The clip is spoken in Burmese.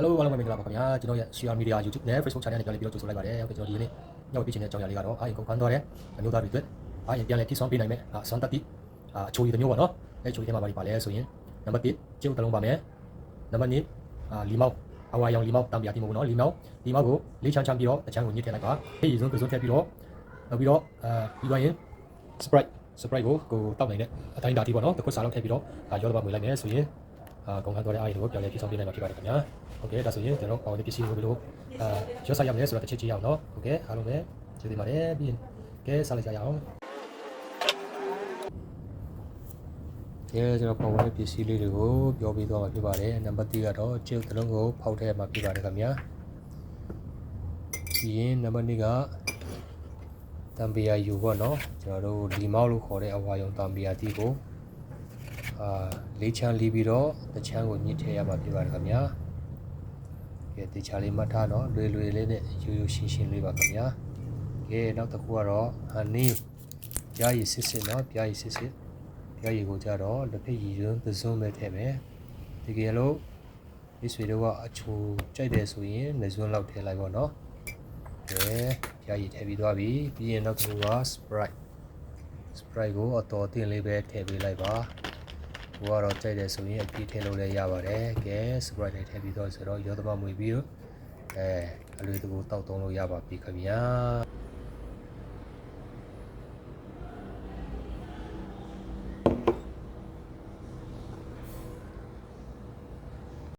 Hello အားလုံးပဲမင်္ဂလာပါခင်ဗျာကျွန်တော်ရဲ့ Share Media YouTube နဲ့ Facebook Channel နဲ့ပြန်လည်ပြီးတော့ကြိုဆိုလိုက်ပါတယ်ဟုတ်ကဲ့ကျွန်တော်ဒီနေ့ညောက်ပြချင်တဲ့အကြောင်းအရာလေးကတော့အားရင်ကုန်ခန်းသွားတဲ့အမျိုးသားတွေအတွက်အားရင်ပြန်လည်ထိဆောင်ပေးနိုင်မယ်စွမ်းတက်ပြီးအချိုးရည်တစ်မျိုးပေါ့နော်အဲချိုးရည်ထဲမှာပါလဲဆိုရင်နံပါတ်1ကျုပ်တစ်လုံးပါမယ်နံပါတ်2လီမောက်အဝါရောင်လီမောက်တံပြာတိမဟုတ်ဘူးနော်လီမောက်ကိုလေးချမ်းပြီးတော့တချမ်းကိုညှစ်ထည့်လိုက်ပါအဲ့ဒီစုံကစုံထည့်ပြီးတော့နောက်ပြီးတော့ပြီးသွားရင် Sprite ကိုတောက်နိုင်တဲ့အတိုင်းဓာတ်တိပေါ့နော်တစ်ခွက်စာလောက်ထည့်ပြီးတော့ရောတော့မွေလိုက်မယ်ဆိုရင်ကုန်ခန်းသွားတဲ့အားရည်ကိုပြန်လည်ထိဆောင်ပေးနိုင်မှာဖြစ်ပါတယ်ခင်ဗျာဟုတ်ကဲ့ဒါဆိုရင်ကျွန်တော်ဒီပစ္စည်းကိုဘယ်လိုရောဆိုင်ရမလဲဆိုတော့တစ်ချက်ကြည့်ရအောင်နော်ဟုတ်ကဲ့အားလုံးပဲကျေးဇူးပါတယ်ပြီးရင်ကဲစားလိုက်ကြရအောင်ကျွန်တော်ပေါ်ဝင်ပစ္စည်းလေးတွေကိုပြောပြသွားမှာဖြစ်ပါတယ်နံပါတ်1ကတော့ကျုပ်တစ်လုံးကိုဖောက်ထည့်မှာဖြစ်ပါတယ်ခင်ဗျာပြီးရင်နံပါတ်2ကတံပီယာယူပေါ့နော်ကျွန်တော်တို့လီမောက်လို့ခေါ်တဲ့အဝါယုံတံပီယာတီကိုလေးချမ်းလီးပြီးတော့တချမ်းကိုညှစ်ထည့်ရမှာဖြစ်ပါတယ်ခင်ဗျာကဲဒီချာလေးမှတ်ထားတော့လွယ်လွယ်လေးနဲ့ရိုးရိုးရှင်းရှင်းလေးပါခင်ဗျာကဲနောက်တစ်ခုကတော့ဟန်နီပြားရည်စစ်နော်ပြားရည်ကိုကြတော့တစ်ဖက်ရည်ရွံးသစွန်းပဲထည့်မယ်ဒီကယ်လို့ဒီဆွေတို့ကအချိုကြိုက်တယ်ဆိုရင်နှစ်စွန်းလောက်ထည့်လိုက်ပါတော့ကဲပြားရည်ထည့်ပြီးသွားပြီပြီးရင်နောက်တစ်ခုက Sprite ကိုအတော်တင်လေးပဲထည့်ပေးလိုက်ပါဘိုးကတော့ကြိုက်တယ်ဆိုရင်အပြည့်ထည့်လို့လည်းရပါတယ်ကဲ Sprite လေးထည့်ပြီးတော့ဆိုတော့ရောသမမွေပြီးတော့အလွယ်တကူတောက်သုံးလို့ရပါပြီခင်ဗျာ